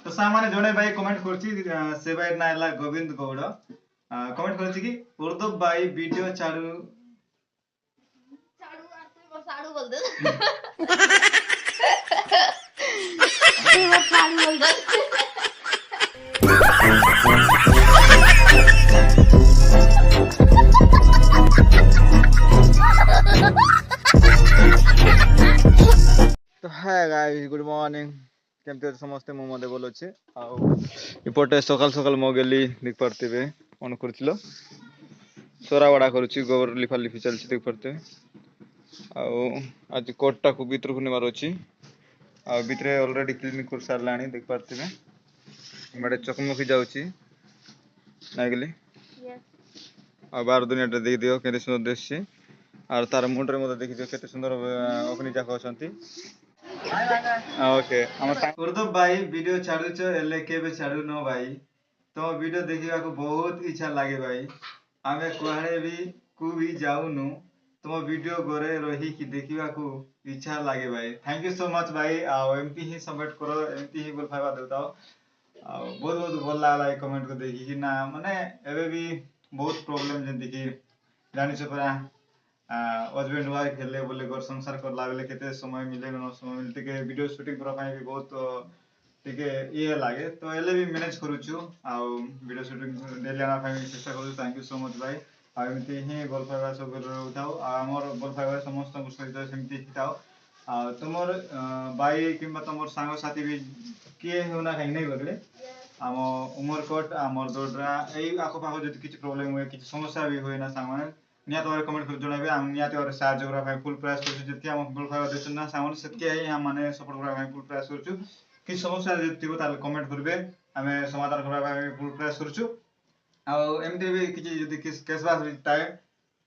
तो सामान्य जड़े भाई कमेंट करछि से भाई ना हला गोविंद गौड़ कमेंट करछि कि उर्दू भाई वीडियो चालू साड़ू और तुम साड़ू बोल दे साड़ू बोल दे तो है गाइस गुड मॉर्निंग केमते समस्त मो मते बोल अछि आ इपटे सकाल सकाल मो गेली देख परतेबे ऑन करथिलो सोरा बड़ा करूछि गोबर लिफा लिफी चलछि देख परते आ आज कोटटा को भीतर को नेबार अछि आ भीतरे ऑलरेडी क्लीन कर सारलानी देख परतेबे बड़े चकमकी जाउछि ना गेली आ बार दुनिया देख दियो केते सुंदर देछि आर तार मुंडरे मते देखि दियो केते सुंदर अग्नि जाक अछंती ओके उर्दू भाई वीडियो छाड़ू छ एले केबे छाड़ू न भाई तो वीडियो देखिबा को बहुत इच्छा लागे भाई आमे कोहाड़े भी को भी जाउनु तुम वीडियो गोरे रही कि देखिबा को इच्छा लागे भाई थैंक यू सो मच भाई आ एमपी ही सबमिट करो एमपी ही बोल फाइबा देताओ आ बहुत बहुत भल लागला ए कमेंट को देखि कि ना माने एबे भी बहुत प्रॉब्लम जेंति कि जानि छ परा हस्बैंड वाइफ हेले बोले घर संसार करला बेले केते समय मिले न समय मिलते के वीडियो शूटिंग करा पाई भी बहुत टिके ये लागे तो एले भी मैनेज करूछु आ वीडियो शूटिंग डेली आना पाई चेष्टा करू थैंक यू सो मच भाई आ एमती ही भल पाइबा सब रहउथाओ आ हमर भल पाइबा समस्त को सहित सेमती हिताओ आ तुमर भाई किंबा तुमर सांग साथी भी किए होना कहीं नहीं बगले आम उमरकोट आमर दोडरा एई आखो पाखो जति किछि प्रॉब्लम हुए किछि समस्या भी हुए ना सामान नियात वाले कमेंट कर जणाबे हम नियात वाले साहाଯ୍य करा भाई फुल प्रयास करछु जति हम फुल फाइबा देछु ना सामान सेतके ही हम माने सपोर्ट करा भाई फुल प्रयास करछु कि समस्या जति हो ताले कमेंट करबे हमें समाधान करा भाई फुल प्रयास करछु आ एमते भी किछि जति केस बास भी टाइम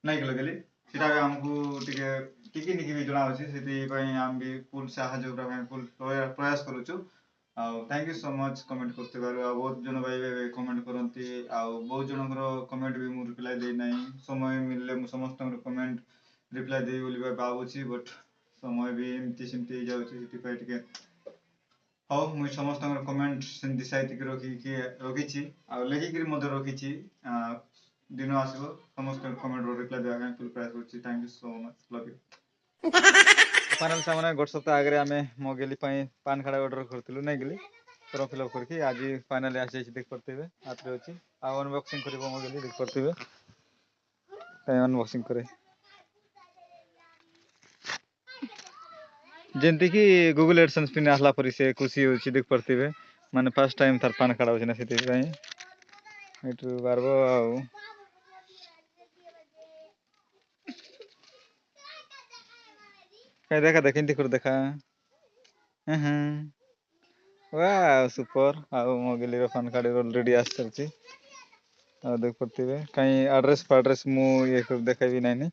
नहीं गेल गेली सेटा भी हमकु टिके टिके निकी भी जणा अछि सेति पई हम भी फुल साहाଯ୍य करा भाई फुल प्रयास करूछु thank you so much comment करते बारे बहुत जन भाई कमेंट करती बहुत जनकर कमेंट भी मुझे रिप्लाई दे ना समय मिलले मुझे समस्त कमेंट रिप्लाई दे बोली भावुची बट समय भी एमती सेमती जाऊँगी हाँ मुझे समस्त कमेंट सेमती साइतिक रखी लेखिक रखी दिन आसो समस्त कमेंट रिप्लाई देवा फुल प्रयास कर thank you so much love you final सामने गोट सप्ताह आगे आम मगेली पान खाड़ा ऑर्डर करूँ नहीं गेली फॉर्म फिलअप करके आज फाइनल आसी देख पारे हाथ अच्छी अनबॉक्सिंग कर मगेली देख पारे अनबॉक्सिंग करे जेमती कि गूगल एडसेंस पिन आसला पर से खुशी होची देख पारे माने फर्स्ट टाइम तार पान खाड़ा होची ना से बारबो कहीं देखा देख इंती कर देखा वाह सुपर आउ मगेली पान कार्ड ऑलरेडी आस चलची देख पारे कहीं एड्रेस फाड्रेस मु ये देखा भी नहीं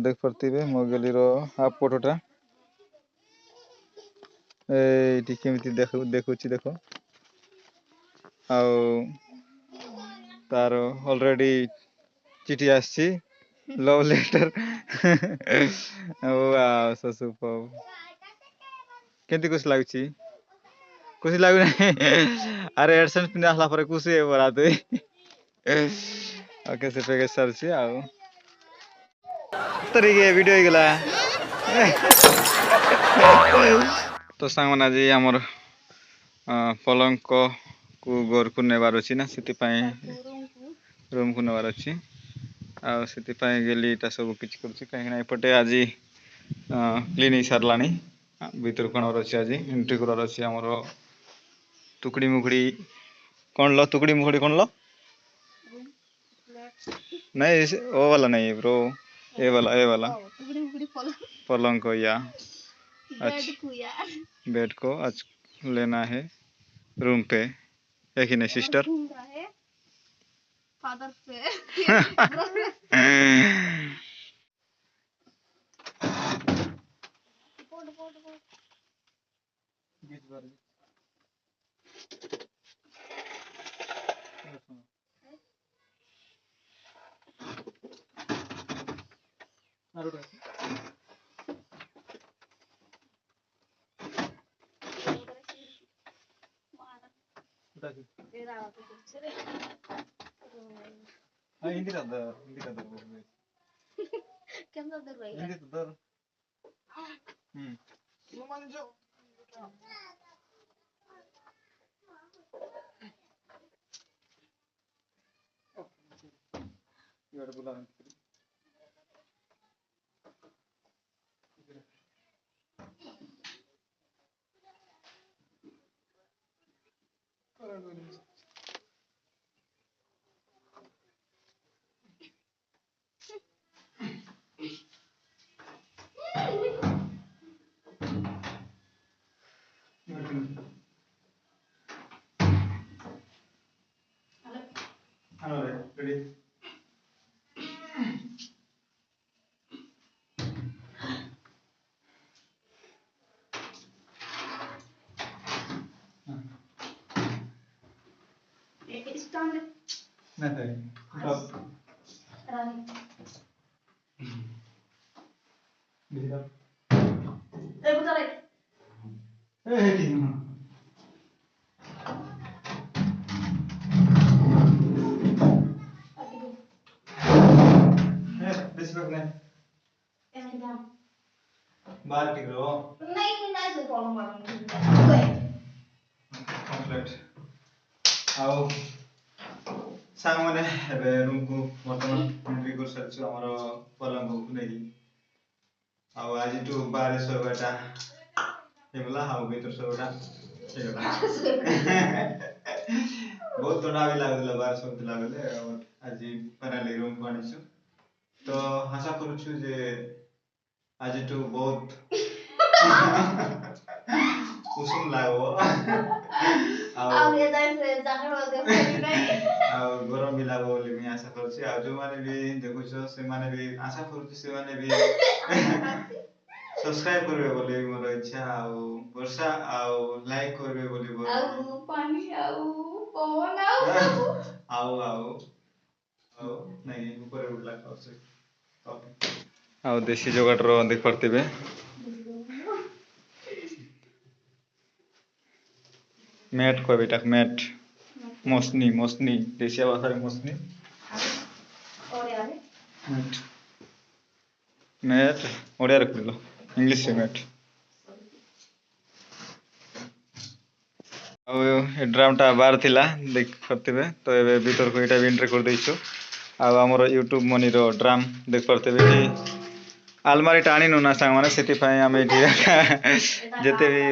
देख पारे मगेली हाफ फोटोटा ये केमती देखुची देखो तार ऑलरेडी चिठी आसी लव लेटर वाह सो सुपर केमती खुश लागुची खुशी लागु अरे एडसेंस पिन आसला पर खुशी है बड़ा तो ओके से पैकेज चलची तरीके वीडियो हो गला तो सांग मन आज आमर पलंक को घर को नेबार अच्छी ना से रूम को नेबार अच्छी आपाई गेली सब किसी करपटे आज क्लीन हो सारा भीतर कण अच्छे आज एंट्री करार अच्छे आमर टुकड़ी मुकड़ी कौन लो टुकड़ी मुकड़ी कौन लो नहीं वो वाला नहीं ब्रो ए वाला पलंग को या बेड को आज लेना है रूम पे एक ही नहीं सिस्टर फादर पे हिंदी का दर कैमरा दर भाई हिंदी तो दर मान जो ये बुला Hello, ready? स्टैंड नहीं stop. रानी Bisa. बेटा रे Ting. Besi bak ne? ऐसे जान बाहर टिक रहो. नहीं से फॉलो मारूंगी Complete. ଆଉ ସାଙ୍ଗମାନେ ଏବେ ରୁମକୁ ବର୍ତ୍ତମାନ ଏଣ୍ଟ୍ରି କରିସାରିଛୁ ଆମର ପଲଙ୍କକୁ ନେଇକି ଆଉ ଆଜିଠୁ ବାହାରେ ଶୋଇବାଟା ହେଇଗଲା ଆଉ ଭିତରେ ଶୋଇବାଟା ହେଇଗଲା ବହୁତ ଥଣ୍ଡା ବି ଲାଗୁଥିଲା ବାହାରେ ଶୋଉଥିଲା ବେଳେ ଆଉ ଆଜି ଫାଇନାଲି ରୁମକୁ ଆଣିଛୁ ତ ଆଶା କରୁଛୁ ଯେ ଆଜିଠୁ ବହୁତ ଉଷୁମ ଲାଗିବ ଆଉ ये से जाकर देखो नहीं ଆଉ ଗରମ ବି ଲାଗିବ ବୋଲି ମୁଁ ଆଶା କରୁଛି ଆଉ ଯୋଉମାନେ ବି ଦେଖୁଛ ସେମାନେ ବି ଆଶା କରୁଛି ସେମାନେ ବି ସବସ୍କ୍ରାଇବ କରିବେ ବୋଲି ମୋର ଇଚ୍ଛା ଆଉ ବର୍ଷା ଆଉ ଲାଇକ୍ କରିବେ ବୋଲି ଆଉ ପାଣି ଆଉ ପବନ ଆଉ ନାଇଁ ଉପରେ ଉଡିଲା ଖାଉଛି ଆଉ ଦେଶୀ ଯୋଗାଟର ଦେଖିପାରୁଥିବେ ମ୍ୟାଟ୍ କହିବେ ଏଟାକୁ ମ୍ୟାଟ୍ ମସ୍ନି ଦେଶିଆ ଭାଷାରେ ମସ୍ନି और यार ମ୍ୟାଟ୍ ମ୍ୟାଟ୍ ଓଡ଼ିଆରେ କହିଲ ଇଂଲିଶରେ ମ୍ୟାଟ୍ ଆଉ ଏ ଡ୍ରାମଟା ବାହାର ଥିଲା ଦେଖିପାରୁଥିବେ ତ ଏବେ ଭିତରକୁ ଏଇଟା ବି ଏଣ୍ଟ୍ରି କରିଦେଇଛୁ ଆଉ ଆମର ୟୁଟ୍ୟୁବ ମନିର ଡ୍ରାମ୍ ଦେଖିପାରୁଥିବେ ଏଠି ଆଲମାରିଟା ଆଣିନୁ ନା ସାଙ୍ଗମାନେ ସେଥିପାଇଁ ଆମେ ଏଠି ଯେତେ ବି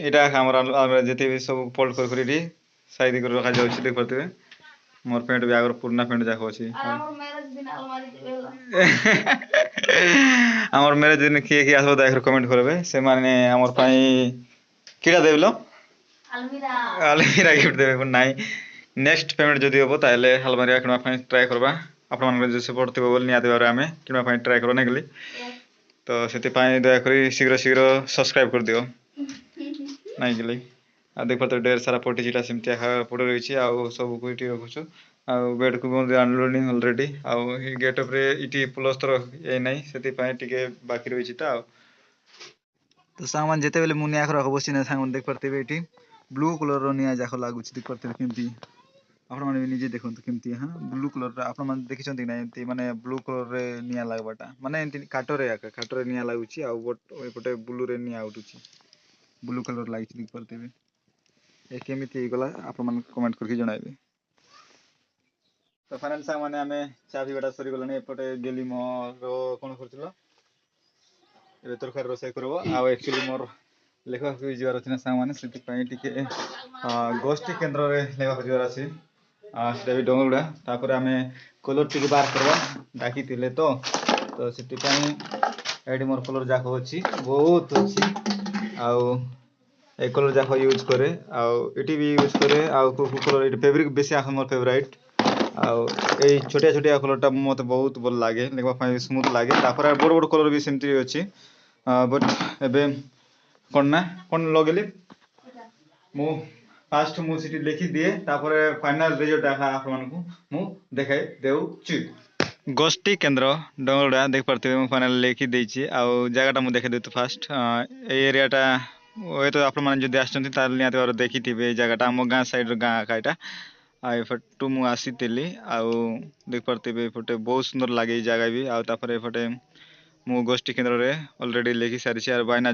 ଏଇଟା ଆମର ଯେତେ ବି ସବୁ ଫୋଲ୍ଡ କରି ଏଠି ସାଇଜ କରି ରଖାଯାଉଛି ଦେଖିପାରୁଥିବେ ମୋର ପ୍ୟାଣ୍ଟ ବି ଆଗର ପୁରୁଣା ପ୍ୟାଣ୍ଟ ଯାକ ଅଛି ଆମର ମ୍ୟାରେଜ ଦିନ କିଏ କିଏ ଆସିବ ଦୟାକରି କମେଣ୍ଟ କରିବେ ସେମାନେ ଆମର ପାଇଁ କିଟା ଦେବିଲ ଆଲମିରା ଗିଫ୍ଟ ଦେବେ ପୁଣି ନାହିଁ ନେକ୍ସଟ ପେମେଣ୍ଟ ଯଦି ହେବ ତାହେଲେ ଆଲମିରା କିଣିବା ପାଇଁ ଟ୍ରାଏ କରିବା ଆପଣମାନଙ୍କର ଯଦି ସପୋର୍ଟ ଥିବ ବୋଲି ନିହାତି ଭାବରେ ଆମେ କିଣିବା ପାଇଁ ଟ୍ରାଏ କରିବା ନାଇଁ ତ ସେଥିପାଇଁ ଦୟାକରି ଶୀଘ୍ର ସବସ୍କ୍ରାଇବ କରିଦିଅ ନାଇଁ କି ଆଉ ଦେଖିପାରୁଥିବେ ଢେର ସାରା ପଟିଚିଟା ସେମିତି ପଡ଼ି ରହିଛି ଆଉ ସବୁକୁ ଏଠି ରଖୁଛୁ ଆଉ ବେଡକୁ ମଧ୍ୟ ଆଣିଲୁଣି ଅଲରେଡି ଆଉ ଏ ଗେଟଅପ୍ରେ ଏଠି ପ୍ଲସ୍ତର ଏ ନାହିଁ ସେଥିପାଇଁ ଟିକେ ବାକି ରହିଛି ତ ଆଉ ସାଙ୍ଗମାନେ ଯେତେବେଳେ ମୁଁ ନିଆଁ ଖରାପ ବସିନା ସାଙ୍ଗମାନେ ଦେଖିପାରୁଥିବେ ଏଠି ବ୍ଲୁ କଲରର ନିଆଁ ଯାକ ଲାଗୁଛି ଦେଖିପାରୁଥିବେ କେମିତି ଆପଣମାନେ ବି ନିଜେ ଦେଖନ୍ତୁ କେମିତି ହଁ ବ୍ଲୁ କଲରର ଆପଣମାନେ ଦେଖିଛନ୍ତି କି ନାହିଁ ଏମିତି ମାନେ ବ୍ଲୁ କଲରରେ ନିଆଁ ଲାଗବାଟା ମାନେ ଏମିତି କାଠରେ ନିଆଁ ଲାଗୁଛି ଆଉ ଏପଟେ ବ୍ଲୁରେ ନିଆଁ ଉଠୁଛି ବ୍ଲୁ କଲର ଲାଗିଛି ଦେଖିପାରୁଥିବେ ଏ କେମିତି ହେଇଗଲା ଆପଣମାନେ କମେଣ୍ଟ କରିକି ଜଣାଇବେ ତ ଫାଇନାଲ ସାଙ୍ଗମାନେ ଆମେ ଚା ପିଇବାଟା ସରିଗଲାଣି ଏପଟେ ଗେଲି ମୋର କ'ଣ କରୁଥିଲ ଏବେ ତରକାରୀ ରୋଷେଇ କରିବ ଆଉ ଆକ୍ଚୁଆଲି ମୋର ଲେଖିବାକୁ ବି ଯିବାର ଅଛି ନା ସାଙ୍ଗମାନେ ସେଥିପାଇଁ ଟିକେ ଗୋଷ୍ଠୀ କେନ୍ଦ୍ରରେ ଲେଖିବାକୁ ଯିବାର ଅଛି ସେଟା ବି ଡଙ୍ଗଗୁଡ଼ା ତାପରେ ଆମେ କଲର୍ ଟିକେ ବାହାର କରିବା ଡାକିଥିଲେ ତ ସେଥିପାଇଁ ଏଇଠି ମୋର କଲର୍ ଯାକ ଅଛି ବହୁତ ଅଛି ଆଉ ଏ କଲର୍ ଯାକ ୟୁଜ୍ କରେ ଆଉ ଏଠି ବି ୟୁଜ୍ କରେ ଆଉ କେଉଁ କଲର୍ ଏଠି ଫେବ୍ରିକ୍ ବେଶୀ ଆସ ମୋର ଫେଭରାଇଟ୍ ଆଉ ଏଇ ଛୋଟିଆ କଲର୍ଟା ମୋତେ ବହୁତ ଭଲ ଲାଗେ ଲେଖିବା ପାଇଁ ସ୍ମୁଥ୍ ଲାଗେ ତାପରେ ବଡ଼ କଲର୍ ବି ସେମିତି ଅଛି ବଟ୍ ଏବେ କ'ଣ ଲଗେଇଲି ମୁଁ ଫାଷ୍ଟ ମୁଁ ସେଠି ଲେଖିଦିଏ ତାପରେ ଫାଇନାଲ ରେଜଲ୍ଟ ଆପଣମାନଙ୍କୁ ମୁଁ ଦେଖାଇ ଦେଉଛି ଗୋଷ୍ଠୀ କେନ୍ଦ୍ର ଡଙ୍ଗଡ଼ା ଦେଖିପାରୁଥିବେ ମୁଁ ଫାଇନାଲ ଲେଖିଦେଇଛି ଆଉ ଜାଗାଟା ମୁଁ ଦେଖାଇ ଦେଉଛି ଫାଷ୍ଟ ଏଇ ଏରିଆଟା ହୁଏତ ଆପଣମାନେ ଯଦି ଆସିଛନ୍ତି ତାହେଲେ ନିହାତି ଭାବରେ ଦେଖିଥିବେ ଏଇ ଜାଗାଟା ଆମ ଗାଁ ସାଇଡର ଗାଁ ଆକା ଏଇଟା। ଆଉ ଏପଟୁ ମୁଁ ଆସିଥିଲି ଆଉ ଦେଖିପାରୁଥିବେ ଏପଟେ ବହୁତ ସୁନ୍ଦର ଲାଗେ ଏଇ ଜାଗା ବି। ଆଉ ତାପରେ ଏପଟେ ମୁଁ ଗୋଷ୍ଠୀ କେନ୍ଦ୍ରରେ ଅଲରେଡ଼ି ଲେଖି ସାରିଛି ଆଉ ବାଇନା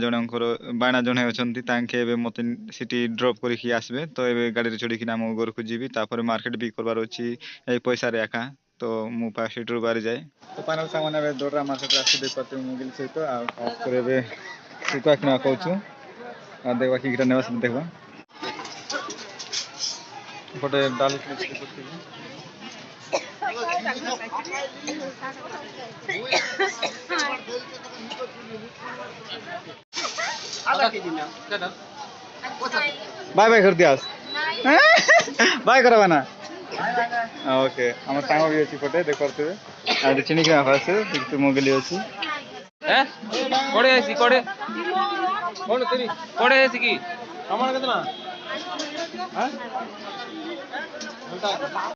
ଜଣେ ଅଛନ୍ତି ତାଙ୍କେ ଏବେ ମୋତେ ସେଠି ଡ୍ରପ୍ କରିକି ଆସିବେ। ତ ଏବେ ଗାଡ଼ିରେ ଚଢ଼ିକିନା ଆମ ଘରକୁ ଯିବି ତାପରେ ମାର୍କେଟ ବି କରିବାର ଅଛି ଏଇ ପଇସାରେ ଏକା। ତ ମୁଁ ସେଠରୁ ବାହାରି ଯାଏ ତ ପାଇନାଲ ସାଙ୍ଗମାନେ ଏବେ ଦୌଡା ମାର୍କେଟରେ ଆସି ଦେଖିପାରୁଥିବେ ମୋବାଇଲ ସହିତ ଆଉ ଖାସ କରି ଏବେ ଶୁଖୁଆ କିଣା କହୁଛୁ ଆଉ ଦେଖବା କି କିଟା ନେବା ସେଠି ଦେଖବା ଗୋଟେ ଡାଲି बाय बाय कर दिया बाय करवा ना ओके हम सांग भी अच्छी पटे देख पारे आज चिनी कि आसे देखते मोगली अच्छी कोड़े ऐसी कोड़े कौन तेरी कोड़े ऐसी की हमारा कितना